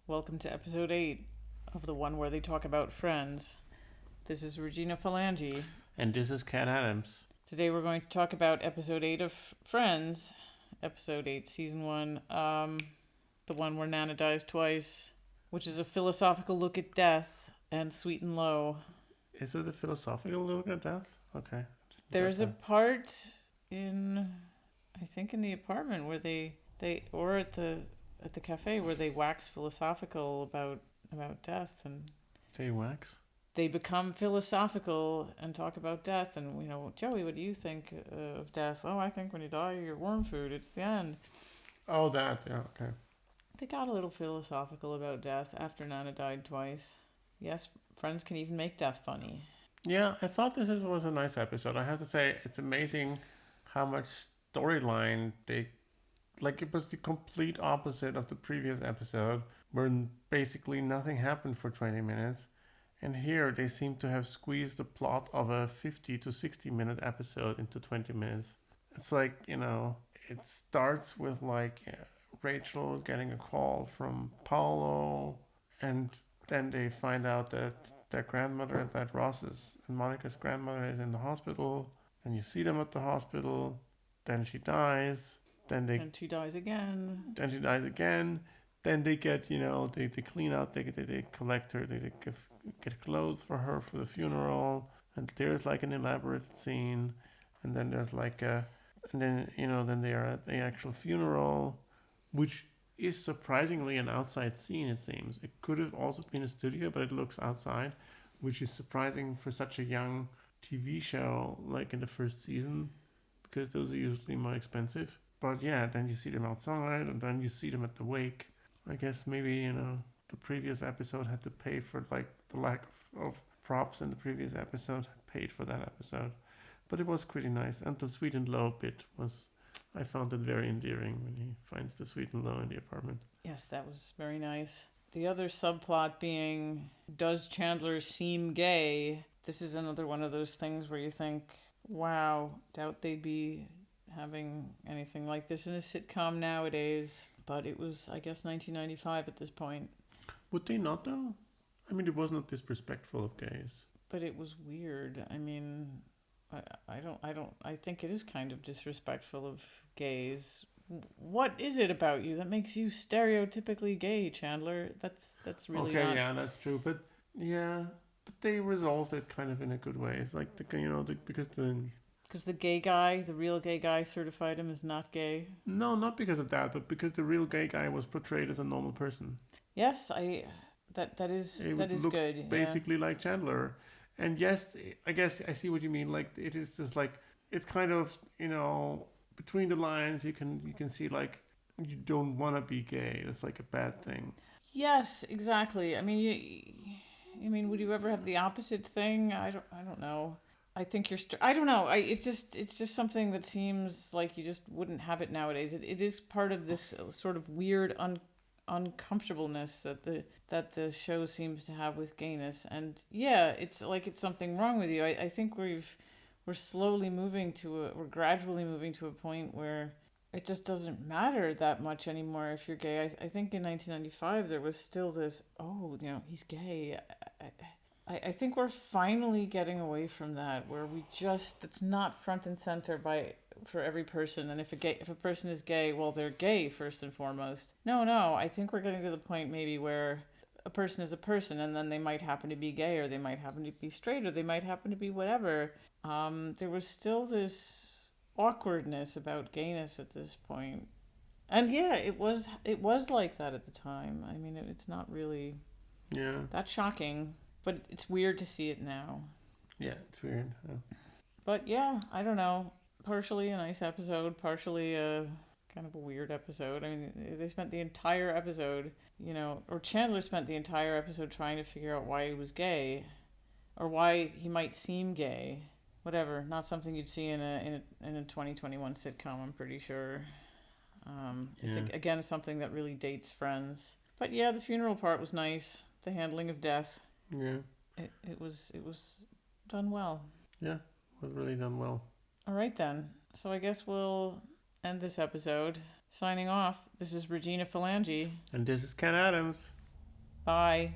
Welcome to episode 8 of the one where they talk about friends. This is Regina Phalange. And this is Ken Adams. Today we're going to talk about episode 8 of Friends. Episode 8, season 1. The one where Nana dies twice, which is a philosophical look at death and Sweet and Low. Is it a philosophical look at death? Okay. There's a part in the apartment where they or at the cafe where they wax philosophical about death, and They wax? they become philosophical and talk about death. And Joey, what do you think of death? Oh, I think when you die you're worm food, it's the end. Oh, that, yeah, okay. They got a little philosophical about death after Nana died twice. Yes, Friends can even make death funny. Yeah, I thought this was a nice episode. I have to say, it's amazing how much storyline they... Like, it was the complete opposite of the previous episode, where basically nothing happened for 20 minutes. And here, they seem to have squeezed the plot of a 50 to 60 minute episode into 20 minutes. It's like, it starts with, Rachel getting a call from Paolo, and then they find out that their grandmother, that Ross's and Monica's grandmother, is in the hospital. Then you see them at the hospital. Then she dies. And she dies again. Then she dies again. Then they get, they clean out, they collect her, they get clothes for her for the funeral. And there's like an elaborate scene. And then there's then they are at the actual funeral, which is surprisingly an outside scene, it seems. It could have also been a studio, but it looks outside, which is surprising for such a young TV show, like in the first season, because those are usually more expensive. But yeah, then you see them outside, and then you see them at the wake. I guess maybe, the previous episode had to pay for, the lack of props in the previous episode, paid for that episode. But it was pretty nice. And the Sweet and Low bit I found it very endearing when he finds the Sweet and Low in the apartment. Yes, that was very nice. The other subplot being, does Chandler seem gay? This is another one of those things where you think, wow, doubt they'd be having anything like this in a sitcom nowadays. But it was, I guess, 1995 at this point. Would they not, though? I mean, it was not disrespectful of gays. But it was weird. I mean, I think it is kind of disrespectful of gays. What is it about you that makes you stereotypically gay, Chandler? That's really okay. not... Yeah, that's true. But they resolved it kind of in a good way. It's like because the gay guy, the real gay guy, certified him as not gay. No, not because of that, but because the real gay guy was portrayed as a normal person. Yes, that is good. Basically like Chandler. And yes, I guess I see what you mean. Like, it is just like, it's kind of, between the lines you can see, like, you don't want to be gay. It's like a bad thing. Yes, exactly. I mean, would you ever have the opposite thing? I don't know. I think I don't know. It's just something that seems like you just wouldn't have it nowadays. It is part of this sort of weird uncomfortableness that the show seems to have with gayness. And yeah, it's like it's something wrong with you. I think we're gradually moving to a point where it just doesn't matter that much anymore if you're gay. I think in 1995 there was still this, he's gay. I think we're finally getting away from that, where it's not front and center for every person. And if a person is gay, well, they're gay first and foremost. No, I think we're getting to the point maybe where a person is a person, and then they might happen to be gay, or they might happen to be straight, or they might happen to be whatever. There was still this awkwardness about gayness at this point. And yeah, it was like that at the time. I mean, it's not really that shocking. But it's weird to see it now. Yeah, it's weird. Yeah. But yeah, I don't know. Partially a nice episode, partially a kind of a weird episode. I mean, they spent the entire episode, or Chandler spent the entire episode trying to figure out why he was gay, or why he might seem gay. Whatever, not something you'd see in a 2021 sitcom, I'm pretty sure. It's again something that really dates Friends. But yeah, the funeral part was nice. The handling of death. Yeah. It was done well. Yeah, it was really done well. All right then. So I guess we'll end this episode. Signing off. This is Regina Phalange. And this is Ken Adams. Bye.